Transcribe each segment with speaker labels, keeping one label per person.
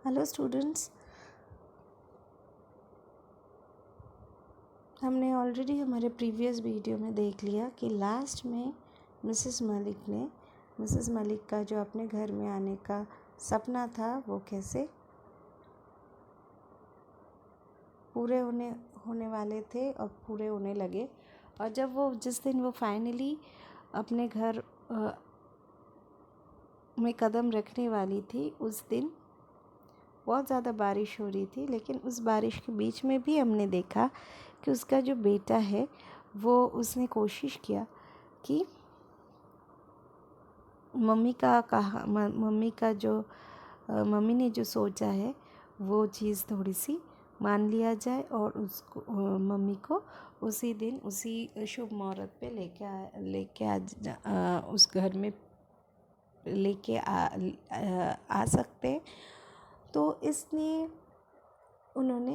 Speaker 1: Hello students, हमने already हमारे previous video में देख लिया कि लास्ट में मिसेस मलिक का जो अपने घर में आने का सपना था वो कैसे पूरे होने वाले थे और पूरे होने लगे। और जब जिस दिन वो फाइनली अपने घर में कदम रखने वाली थी, उस दिन बहुत ज़्यादा बारिश हो रही थी। लेकिन उस बारिश के बीच में भी हमने देखा कि उसका जो बेटा है वो उसने कोशिश किया कि मम्मी ने जो सोचा है वो चीज़ थोड़ी सी मान लिया जाए और उसको मम्मी को उसी दिन उसी शुभ मुहूर्त पे उस घर में लेके आ सकते हैं। तो इसलिए उन्होंने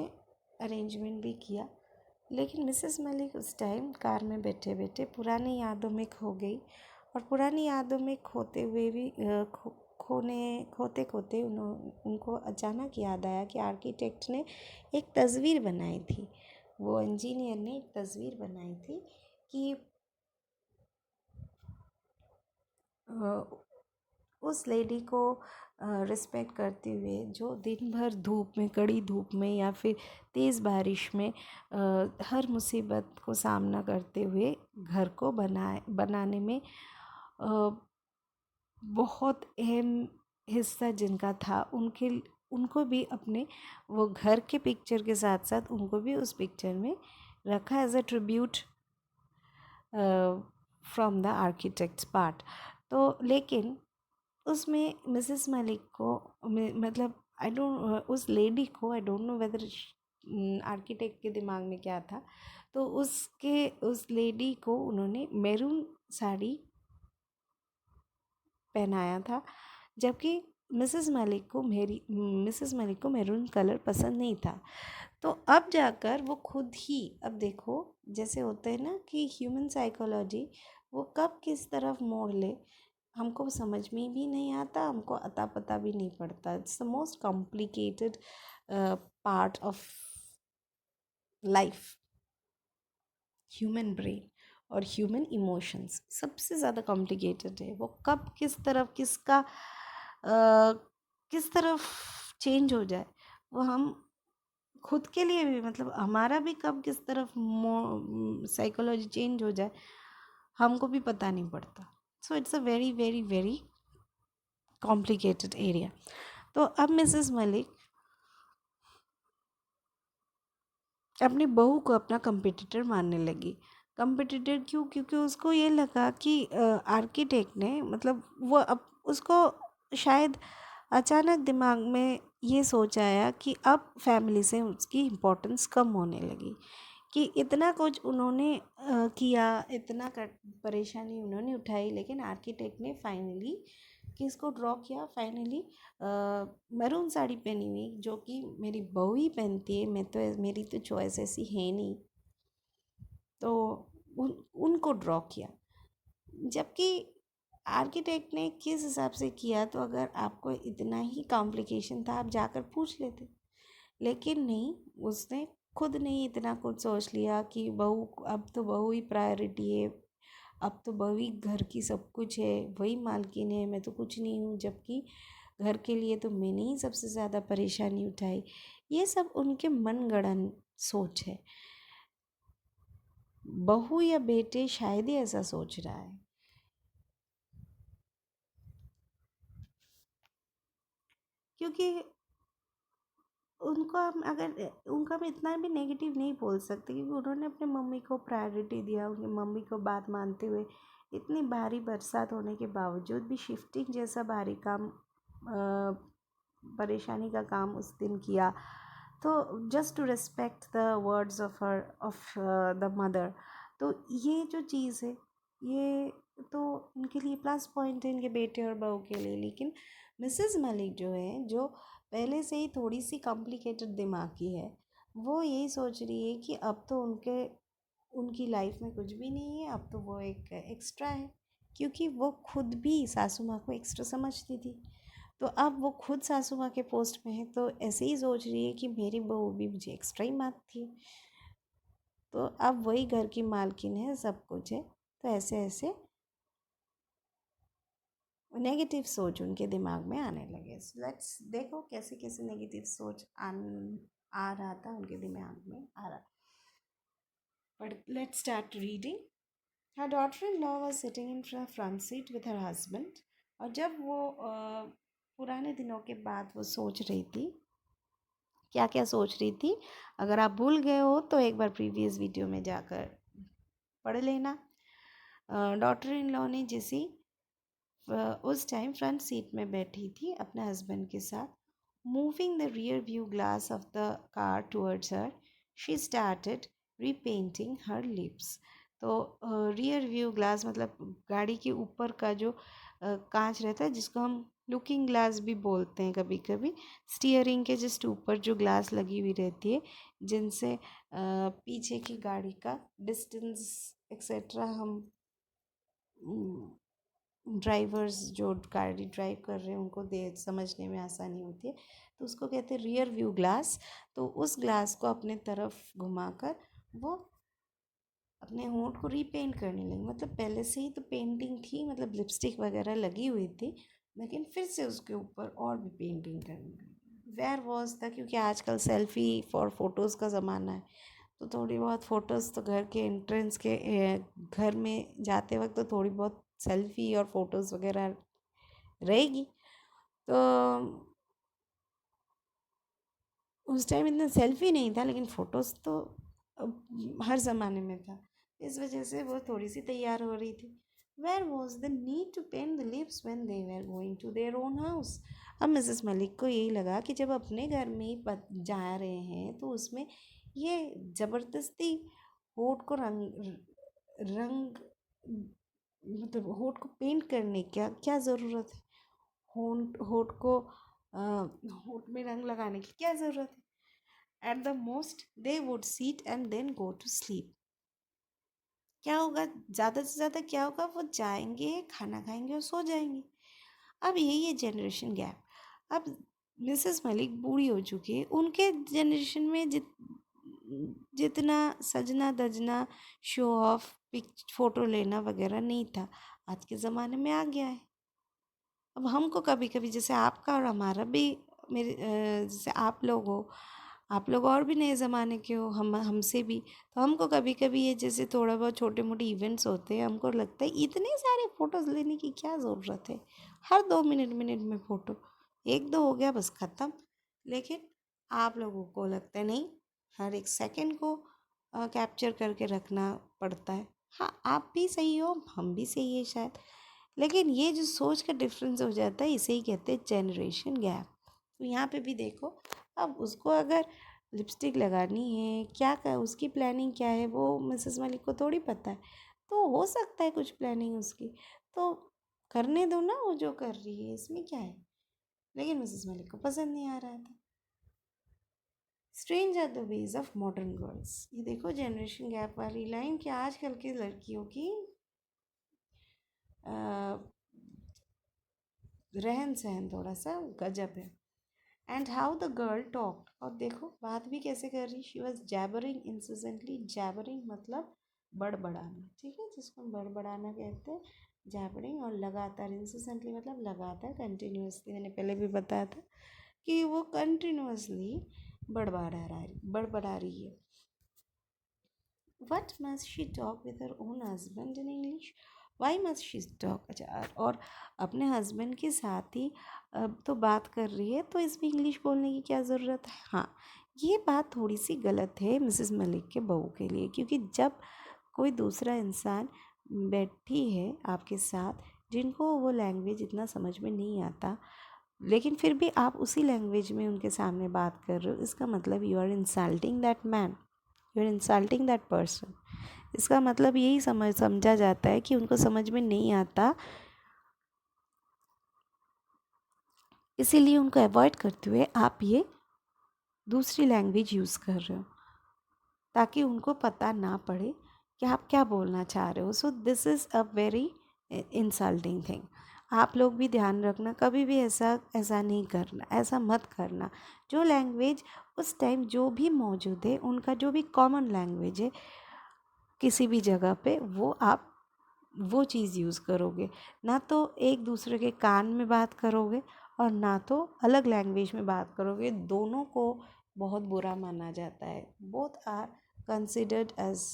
Speaker 1: अरेंजमेंट भी किया। लेकिन मिसेस मलिक उस टाइम कार में बैठे बैठे पुरानी यादों में खो गई और पुरानी यादों में खोते हुए भी खोते खोते उनको अचानक याद आया कि आर्किटेक्ट ने एक तस्वीर बनाई थी, वो इंजीनियर ने एक तस्वीर बनाई थी कि उस लेडी को रिस्पेक्ट करते हुए जो दिन भर कड़ी धूप में या फिर तेज़ बारिश में हर मुसीबत को सामना करते हुए घर को बनाने में बहुत अहम हिस्सा जिनका था, उनको भी अपने वो घर के पिक्चर के साथ साथ उनको भी उस पिक्चर में रखा as a tribute from the architects part. तो लेकिन उसमें मिसेस मलिक को मतलब उस लेडी को आई डोंट नो वेदर आर्किटेक्ट के दिमाग में क्या था, तो उस लेडी को उन्होंने मैरून साड़ी पहनाया था, जबकि मिसेस मलिक को मैरून कलर पसंद नहीं था। तो अब जाकर वो खुद ही, अब देखो जैसे होता है ना कि ह्यूमन साइकोलॉजी वो कब किस तरफ मोड़ ले हमको समझ में भी नहीं आता, हमको अता पता भी नहीं पड़ता। It's the most complicated part of life. Human brain और ह्यूमन इमोशंस सबसे ज़्यादा कॉम्प्लिकेटेड है। वो कब किस तरफ किस तरफ चेंज हो जाए, वो हम खुद के लिए भी मतलब हमारा भी कब किस तरफ साइकोलॉजी चेंज हो जाए हमको भी पता नहीं पड़ता। So it's a very very very complicated area. तो अब मिसेस मलिक अपनी बहू को अपना कंपटीटर मानने लगी। कंपटीटर क्यों? क्योंकि उसको ये लगा कि आर्किटेक्ट ने मतलब वो अब उसको शायद अचानक दिमाग में ये सोच आया कि अब फैमिली से उसकी इम्पोर्टेंस कम होने लगी, कि इतना कुछ उन्होंने किया, इतना परेशानी उन्होंने उठाई, लेकिन आर्किटेक्ट ने फाइनली किसको ड्रॉ किया? फाइनली मैरून साड़ी पहनी हुई, जो कि मेरी बहू ही पहनती है, मेरी तो चॉइस ऐसी है नहीं, तो उनको ड्रॉ किया। जबकि आर्किटेक्ट ने किस हिसाब से किया, तो अगर आपको इतना ही कॉम्प्लिकेशन था आप जाकर पूछ लेते, लेकिन नहीं, उसने खुद ने ही इतना कुछ सोच लिया कि अब तो बहू ही प्रायोरिटी है, अब तो बहू ही घर की सब कुछ है, वही मालकिन है, मैं तो कुछ नहीं हूँ। जबकि घर के लिए तो मैंने ही सबसे ज़्यादा परेशानी उठाई। ये सब उनके मनगढ़ंत सोच है। बहू या बेटे शायद ही ऐसा सोच रहा है, क्योंकि उनका हम इतना भी नेगेटिव नहीं बोल सकते, क्योंकि उन्होंने अपने मम्मी को प्रायोरिटी दिया, उनकी मम्मी को बात मानते हुए इतनी भारी बरसात होने के बावजूद भी शिफ्टिंग जैसा भारी काम, परेशानी का काम उस दिन किया। तो just to respect the words of the mother. तो ये जो चीज़ है, ये तो इनके लिए प्लस पॉइंट है, इनके बेटे और बहू के लिए। लेकिन मिसेस मलिक जो है, जो पहले से ही थोड़ी सी कॉम्प्लिकेटेड दिमाग की है, वो यही सोच रही है कि अब तो उनकी लाइफ में कुछ भी नहीं है, अब तो वो एक एक्स्ट्रा है, क्योंकि वो खुद भी सासू माँ को एक्स्ट्रा समझती थी। तो अब वो खुद सासू माँ के पोस्ट में है, तो ऐसे ही सोच रही है कि मेरी बहू भी मुझे एक्स्ट्रा ही मारती है। तो अब वही घर की मालकिन है, सब कुछ है। तो ऐसे ऐसे नेगेटिव सोच उनके दिमाग में आने लगे। लेट्स देखो कैसे कैसे नेगेटिव सोच आ रहा था उनके दिमाग में आ रहा। But let's start reading. Her daughter-in-law was sitting in the front seat with her husband. और जब वो पुराने दिनों के बाद वो सोच रही थी, क्या क्या सोच रही थी, अगर आप भूल गए हो तो एक बार प्रीवियस वीडियो में जाकर पढ़ लेना। डॉटर इन लॉ ने जैसी उस टाइम फ्रंट सीट में बैठी थी अपने हस्बैंड के साथ, moving the rear view glass of the car towards her, she started repainting her lips. तो रियर व्यू ग्लास मतलब गाड़ी के ऊपर का जो कांच रहता है, जिसको हम लुकिंग ग्लास भी बोलते हैं कभी कभी, स्टीयरिंग के जस्ट ऊपर जो ग्लास लगी हुई रहती है, जिनसे पीछे की गाड़ी का डिस्टेंस एक्सेट्रा हम ड्राइवर्स जो गाड़ी ड्राइव कर रहे हैं उनको दे समझने में आसानी होती है, तो उसको कहते हैं रियर व्यू ग्लास। तो उस ग्लास को अपने तरफ घुमाकर वो अपने होंठ को रीपेंट करने लगी। मतलब पहले से ही तो पेंटिंग थी, मतलब लिपस्टिक वगैरह लगी हुई थी, लेकिन फिर से उसके ऊपर और भी पेंटिंग करने लगी। वेयर वॉज था, क्योंकि आजकल सेल्फी फॉर फोटोज़ का ज़माना है, तो थोड़ी बहुत फ़ोटोज़ तो घर के एंट्रेंस के घर में जाते वक्त तो थोड़ी बहुत सेल्फी और फोटोज़ वगैरह रहेगी। तो उस टाइम इतना सेल्फी नहीं था, लेकिन फ़ोटोज़ तो हर ज़माने में था। इस वजह से वो थोड़ी सी तैयार हो रही थी। Where was the need to paint the lips when they were going to their own house. अब मिसेस मलिक को यही लगा कि जब अपने घर में ही जा रहे हैं तो उसमें ये ज़बरदस्ती होठ को रंग रंग मतलब होठ को पेंट करने क्या क्या ज़रूरत है। होंठ होठ को होठ में रंग लगाने की क्या ज़रूरत है। At the most they would sit and then go to sleep. क्या होगा, ज़्यादा से ज़्यादा क्या होगा, वो जाएंगे खाना खाएंगे और सो जाएंगे। अब यही है जनरेशन गैप। अब मिसेस मलिक बूढ़ी हो चुकी है, उनके जनरेशन में जितना सजना धजना शो ऑफ पिक फोटो लेना वगैरह नहीं था, आज के ज़माने में आ गया है। अब हमको कभी कभी, जैसे आपका और हमारा भी, मेरे जैसे आप लोग हो, आप लोग और भी नए ज़माने के हो, हम हमसे भी, तो हमको कभी कभी ये जैसे थोड़ा बहुत छोटे मोटे इवेंट्स होते हैं, हमको लगता है इतने सारे फ़ोटोज़ लेने की क्या ज़रूरत है, हर 2 मिनट मिनट में फ़ोटो, एक दो हो गया बस ख़त्म। लेकिन आप लोगों को लगता है नहीं, हर एक सेकंड को कैप्चर करके रखना पड़ता है। हाँ, आप भी सही हो, हम भी सही है शायद, लेकिन ये जो सोच का डिफरेंस हो जाता है, इसे ही कहते हैं जनरेशन गैप। तो यहाँ पे भी देखो, अब उसको अगर लिपस्टिक लगानी है, क्या कर उसकी प्लानिंग क्या है, वो मिसेस मलिक को थोड़ी पता है। तो हो सकता है कुछ प्लानिंग उसकी, तो करने दो ना, वो जो कर रही है इसमें क्या है। लेकिन मिसेस मलिक को पसंद नहीं आ रहा था। Strange are the ways of modern girls. ये देखो जनरेशन गैप वाली लाइन, कि आजकल की लड़कियों की रहन सहन थोड़ा सा गजब है। And how the girl talked, और देखो बात भी कैसे कर रही, शी वॉज जैबरिंग इंसिस्टेंटली। जैबरिंग मतलब बड़बड़ाना, ठीक है, जिसको हम बड़बड़ाना कहते हैं, जैबरिंग। और लगातार, इंसिस्टेंटली मतलब लगातार, कंटिन्यूसली, मैंने पहले भी बताया था कि वो कंटिन्यूसली बड़बड़ा रही है। What must she talk with her own husband in English? Why must she talk? अच्छा, और अपने हस्बैंड के साथ ही तो बात कर रही है, तो इसमें इंग्लिश बोलने की क्या ज़रूरत है। हाँ, ये बात थोड़ी सी गलत है मिसेस मलिक के बहू के लिए, क्योंकि जब कोई दूसरा इंसान बैठी है आपके साथ, जिनको वो लैंग्वेज इतना समझ में नहीं आता, लेकिन फिर भी आप उसी लैंग्वेज में उनके सामने बात कर रहे हो, इसका मतलब you are insulting that man, you are insulting that person. इसका मतलब यही समझा जाता है कि उनको समझ में नहीं आता, इसीलिए उनको अवॉइड करते हुए आप ये दूसरी लैंग्वेज यूज़ कर रहे हो, ताकि उनको पता ना पड़े कि आप क्या बोलना चाह रहे हो। So this is a very insulting thing. आप लोग भी ध्यान रखना, कभी भी ऐसा ऐसा नहीं करना, ऐसा मत करना। जो लैंग्वेज उस टाइम जो भी मौजूद है, उनका जो भी कॉमन लैंग्वेज है किसी भी जगह पे, वो आप वो चीज़ यूज़ करोगे। ना तो एक दूसरे के कान में बात करोगे और ना तो अलग लैंग्वेज में बात करोगे। दोनों को बहुत बुरा माना जाता है। Both are considered as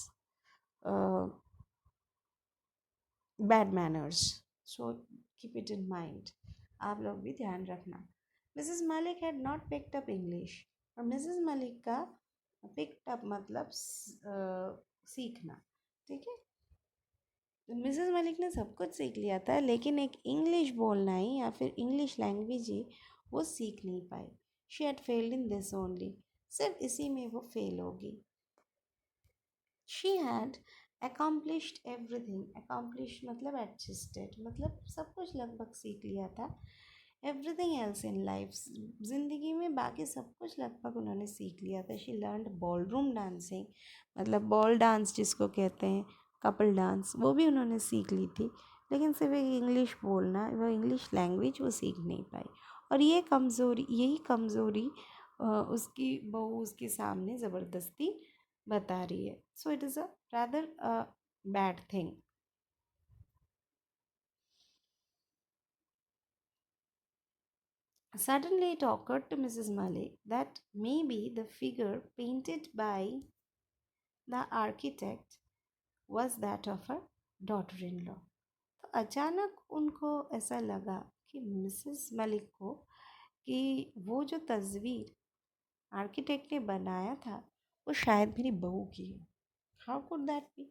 Speaker 1: bad manners, so keep it in mind. आप लोग भी ध्यान रखना। Mrs Malik had not picked up English. और मिसेस मलिक का पिक्ड अप मतलब सीखना, ठीक है। मिसेस मलिक ने सब कुछ सीख लिया था, लेकिन एक इंग्लिश बोलना ही या फिर इंग्लिश लैंग्वेज ही वो सीख नहीं पाई। She had failed in this only. सिर्फ इसी में वो फेल होगी। She had accomplished everything। accomplished मतलब adjusted, मतलब सब कुछ लगभग सीख लिया था। everything else in life, ज़िंदगी में बाकी सब कुछ लगभग उन्होंने सीख लिया था। She learned ball room dancing, मतलब बॉल डांस जिसको कहते हैं, कपल डांस, वो भी उन्होंने सीख ली थी। लेकिन सिर्फ एक इंग्लिश बोलना, वो इंग्लिश लैंग्वेज वो सीख नहीं पाई। और यही कमज़ोरी उसकी बहू उसके सामने ज़बरदस्ती बता रही है। So it is a rather a bad thing. Suddenly it occurred to Mrs. Malik that maybe the figure painted by the architect was that of her daughter-in-law. तो अचानक उनको ऐसा लगा कि मिसेस मलिक को कि वो जो तस्वीर आर्किटेक्ट ने बनाया था वो शायद मेरी बहू की है। How could that be?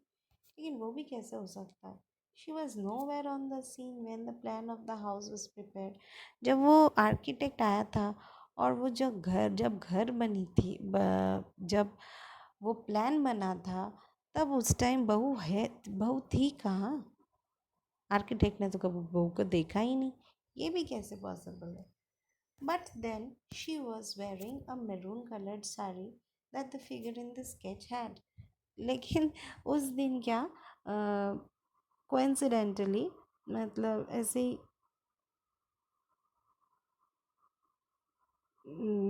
Speaker 1: लेकिन वो भी कैसे हो सकता है? She was nowhere on the scene when the plan of the house was prepared. जब वो आर्किटेक्ट आया था और वो जब घर बनी थी, जब वो प्लान बना था, तब उस टाइम बहू थी कहाँ? आर्किटेक्ट ने तो कभी बहू को देखा ही नहीं। ये भी कैसे पॉसिबल है? But then she was wearing a maroon colored saree that the figure in the sketch had. लेकिन उस दिन क्या कोइंसिडेंटली, मतलब ऐसे ही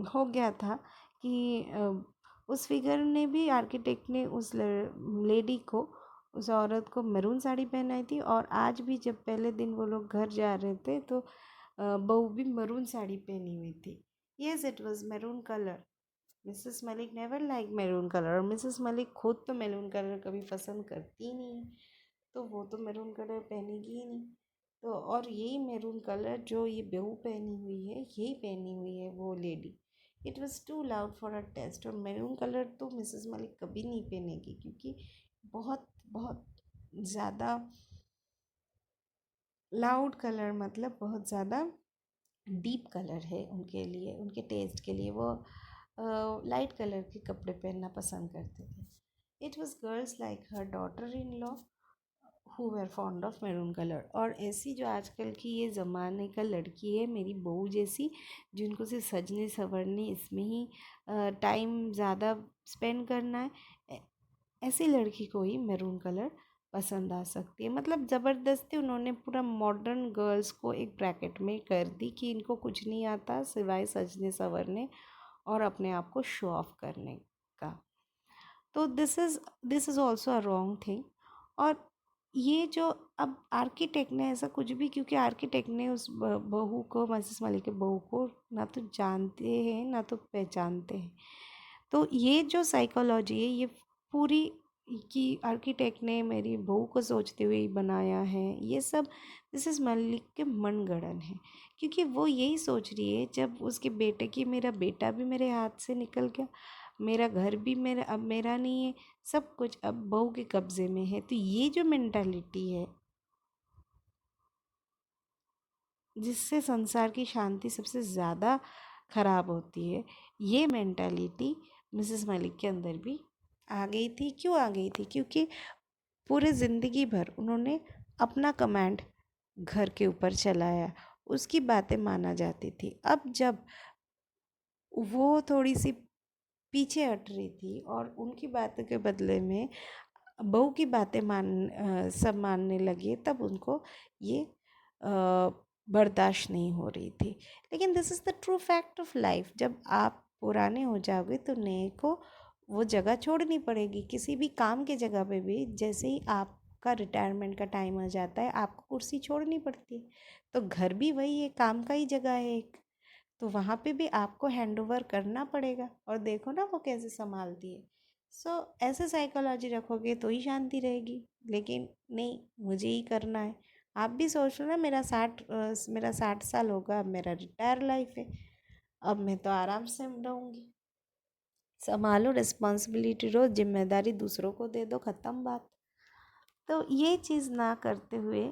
Speaker 1: हो गया था कि उस फिगर ने भी, आर्किटेक्ट ने उस लेडी को, उस औरत को मैरून साड़ी पहनाई थी। और आज भी जब पहले दिन वो लोग घर जा रहे थे तो बहू भी मैरून साड़ी पहनी हुई थी। Yes, it was maroon colour. Mrs Malik never like maroon colour, और मिसेस मलिक खुद तो मैरून कलर कभी पसंद करती नहीं, तो वो तो मैरून कलर पहनेगी ही नहीं। तो और यही मैरून कलर जो ये बहू पहनी हुई है, यही पहनी हुई है वो lady. It was too loud for a taste. और मैरून कलर तो मिसेस मलिक कभी नहीं पहनेगी, क्योंकि बहुत बहुत ज़्यादा लाउड कलर, मतलब बहुत ज़्यादा डीप कलर है उनके लिए, उनके टेस्ट के लिए। वो लाइट कलर के कपड़े पहनना पसंद करते थे। It was girls like her daughter in law who were fond of maroon colour. और ऐसी जो आजकल की ये ज़माने का लड़की है, मेरी बहू जैसी, जिनको सिर्फ सजने संवरने इसमें ही टाइम ज़्यादा स्पेंड करना है, ऐसी लड़की को ही मैरून कलर पसंद आ सकती है। मतलब ज़बरदस्ती उन्होंने पूरा मॉडर्न गर्ल्स को एक ब्रैकेट में कर दी कि इनको कुछ नहीं आता सिवाय सजने संवरने और अपने आप को शो ऑफ करने का। तो this is also a wrong thing. और ये जो अब आर्किटेक्ट ने ऐसा कुछ भी, क्योंकि आर्किटेक्ट ने उस बहू को, मिसेस मलिक के बहू को ना तो जानते हैं ना तो पहचानते हैं। तो ये जो साइकोलॉजी है, ये पूरी कि आर्किटेक्ट ने मेरी बहू को सोचते हुए ही बनाया है, ये सब मिसेस मलिक के मनगढ़ंत है। क्योंकि वो यही सोच रही है, जब उसके बेटे की, मेरा बेटा भी मेरे हाथ से निकल गया, मेरा घर भी मेरा अब मेरा नहीं है, सब कुछ अब बहू के कब्ज़े में है। तो ये जो मेंटालिटी है जिससे संसार की शांति सबसे ज़्यादा खराब होती है, ये मेंटालिटी मिसेस मलिक के अंदर भी आ गई थी। क्यों आ गई थी? क्योंकि पूरे ज़िंदगी भर उन्होंने अपना कमांड घर के ऊपर चलाया, उसकी बातें माना जाती थी। अब जब वो थोड़ी सी पीछे हट रही थी और उनकी बातों के बदले में बहू की बातें सब मानने लगे, तब उनको ये बर्दाश्त नहीं हो रही थी। लेकिन this is the true fact of life. जब आप पुराने हो जाओगे तो नए को वो जगह छोड़नी पड़ेगी। किसी भी काम के जगह पे भी जैसे ही आपका रिटायरमेंट का टाइम आ जाता है आपको कुर्सी छोड़नी पड़ती है। तो घर भी वही है, काम का ही जगह है एक, तो वहाँ पे भी आपको हैंड ओवर करना पड़ेगा। और देखो ना वो कैसे संभालती है। सो ऐसे साइकोलॉजी रखोगे तो ही शांति रहेगी। लेकिन नहीं, मुझे ही करना है। आप भी सोच लो ना, मेरा 60 साल होगा, अब मेरा रिटायर लाइफ है, अब मैं तो आराम से रहूँगी। संभालो, रिस्पॉन्सिबिलिटी लो, जिम्मेदारी दूसरों को दे दो, ख़त्म बात। तो ये चीज़ ना करते हुए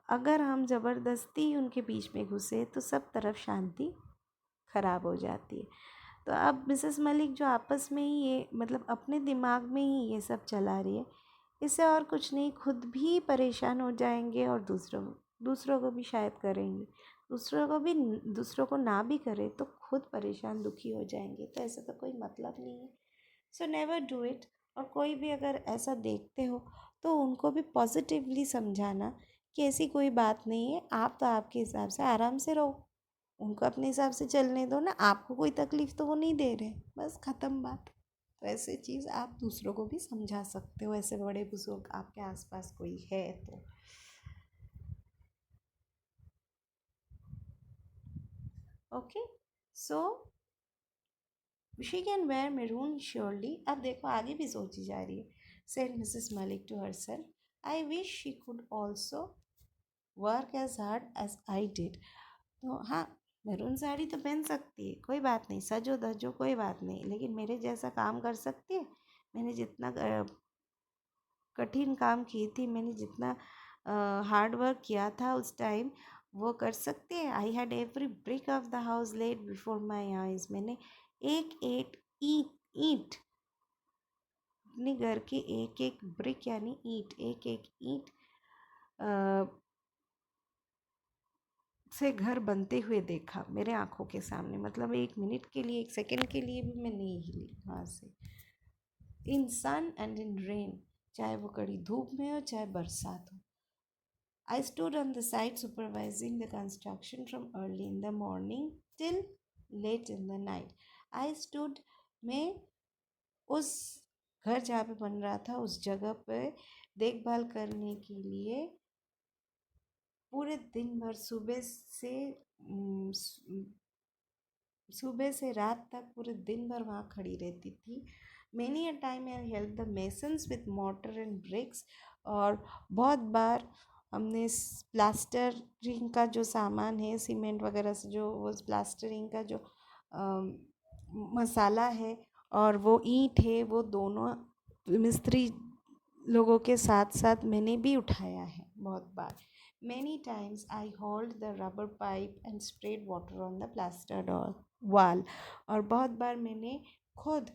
Speaker 1: अगर हम ज़बरदस्ती उनके बीच में घुसे तो सब तरफ शांति खराब हो जाती है। तो अब मिसेस मलिक जो आपस में ही ये मतलब अपने दिमाग में ही ये सब चला रही है, इससे और कुछ नहीं, खुद भी परेशान हो जाएंगे और दूसरों को भी शायद करेंगे। दूसरों को ना भी करे तो खुद परेशान दुखी हो जाएंगे। तो ऐसा तो कोई मतलब नहीं है। So never do it. और कोई भी अगर ऐसा देखते हो तो उनको भी पॉजिटिवली समझाना कि ऐसी कोई बात नहीं है, आप तो आपके हिसाब से आराम से रहो, उनको अपने हिसाब से चलने दो ना, आपको कोई तकलीफ़ तो वो नहीं दे रहे, बस ख़त्म बात। तो ऐसे चीज़ आप दूसरों को भी समझा सकते हो, ऐसे बड़े बुजुर्ग आपके आसपास कोई है तो। Okay, so she can wear maroon surely. अब देखो आगे भी सोची जा रही है। Said Mrs Malik to herself, I wish she could also work as hard as I did. तो हाँ, मेरून साड़ी तो पहन सकती है, कोई बात नहीं, सजो धजो कोई बात नहीं, लेकिन मेरे जैसा काम कर सकती है। मैंने जितना कठिन काम की थी, मैंने जितना हार्ड वर्क किया था उस टाइम, वो कर सकते हैं। I had every brick of the house laid before my eyes. मैंने एक एक ईट ईंट, अपने घर की एक एक ब्रिक यानी ईंट, एक एक ईंट से घर बनते हुए देखा मेरे आंखों के सामने। मतलब 1 मिनट के लिए, 1 सेकंड के लिए भी मैं नहीं हिली वहाँ से। इन सन एंड इन रेन, चाहे वो कड़ी धूप में हो चाहे बरसात हो। I stood on the side supervising the construction from early in the morning till late in the night. I stood में उस घर जहाँ पे बन रहा था उस जगह पे देखभाल करने के लिए पूरे दिन भर, सुबह से रात तक पूरे दिन भर वहाँ खड़ी रहती थी। Many a time I help the masons with mortar and bricks. और बहुत बार हमने प्लास्टरिंग का जो सामान है, सीमेंट वगैरह से जो वो प्लास्टरिंग का जो मसाला है और वो ईंट है, वो दोनों मिस्त्री लोगों के साथ साथ मैंने भी उठाया है बहुत बार। Many times I hauled the rubber pipe and sprayed water on the plastered wall। और बहुत बार मैंने खुद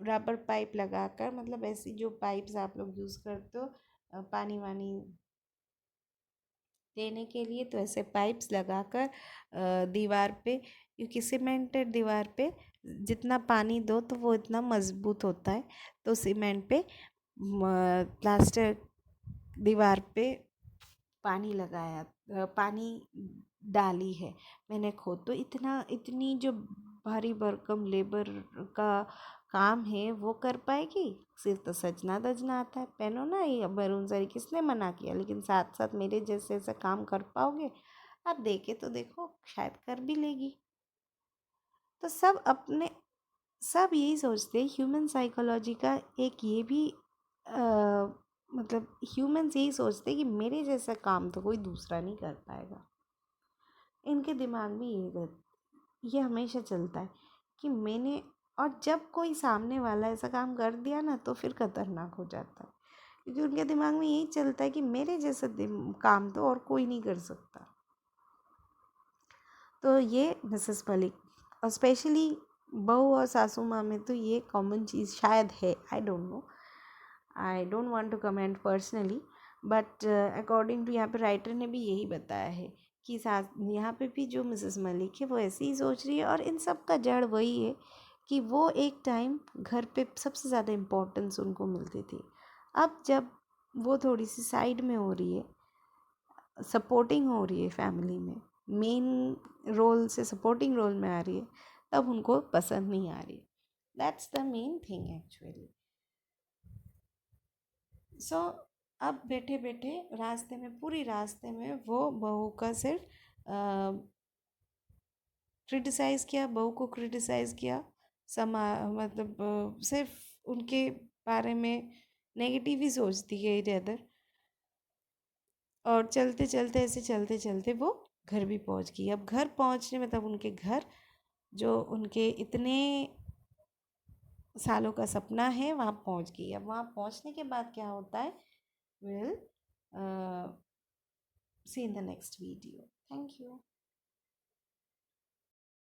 Speaker 1: रबर पाइप लगाकर, मतलब ऐसी जो पाइप्स आप लोग यूज़ करते हो पानी वानी देने के लिए, तो ऐसे पाइप्स लगाकर दीवार पे, क्योंकि सीमेंटेड दीवार पे जितना पानी दो तो वो इतना मज़बूत होता है। तो सीमेंट पे प्लास्टर दीवार पे पानी लगाया, पानी डाली है मैंने खुद। तो इतनी जो भारी भरकम लेबर का काम है वो कर पाएगी? सिर्फ तो सजना दजना आता है, पहनो ना ये मैरून साड़ी, किसने मना किया? लेकिन साथ साथ मेरे जैसे ऐसा काम कर पाओगे? आप देखे तो देखो, शायद कर भी लेगी। तो सब यही सोचते हैं। ह्यूमन साइकोलॉजी का एक ये भी मतलब ह्यूमंस यही सोचते हैं कि मेरे जैसा काम तो कोई दूसरा नहीं कर पाएगा। इनके दिमाग में ये हमेशा चलता है कि मैंने, और जब कोई सामने वाला ऐसा काम कर दिया ना तो फिर खतरनाक हो जाता है, क्योंकि उनके दिमाग में यही चलता है कि मेरे जैसा काम तो और कोई नहीं कर सकता। तो ये मिसेस मलिक और स्पेशली बहू और सासू माँ में तो ये कॉमन चीज़ शायद है। I don't know, I don't want to comment personally, but according to यहाँ पे राइटर ने भी यही बताया है कि सास यहाँ पे भी जो मिसेस मलिक है वो ऐसे ही सोच रही है। और इन सब का जड़ वही है कि वो एक टाइम घर पे सबसे ज़्यादा इम्पोर्टेंस उनको मिलती थी। अब जब वो थोड़ी सी साइड में हो रही है सपोर्टिंग हो रही है फैमिली में, मेन रोल से सपोर्टिंग रोल में आ रही है, तब उनको पसंद नहीं आ रही। That's the main thing actually. So अब बैठे बैठे रास्ते में, पूरी रास्ते में वो बहू का सिर्फ क्रिटिसाइज़ किया, बहू को क्रिटिसाइज़ किया, समा मतलब सिर्फ उनके बारे में नेगेटिव ही सोचती गई रेदर। और चलते चलते, ऐसे चलते चलते वो घर भी पहुंच गई। अब घर पहुंचने में, तब उनके घर, जो उनके इतने सालों का सपना है, वहाँ पहुंच गई। अब वहाँ पहुंचने के बाद क्या होता है, will see in the next video. Thank you.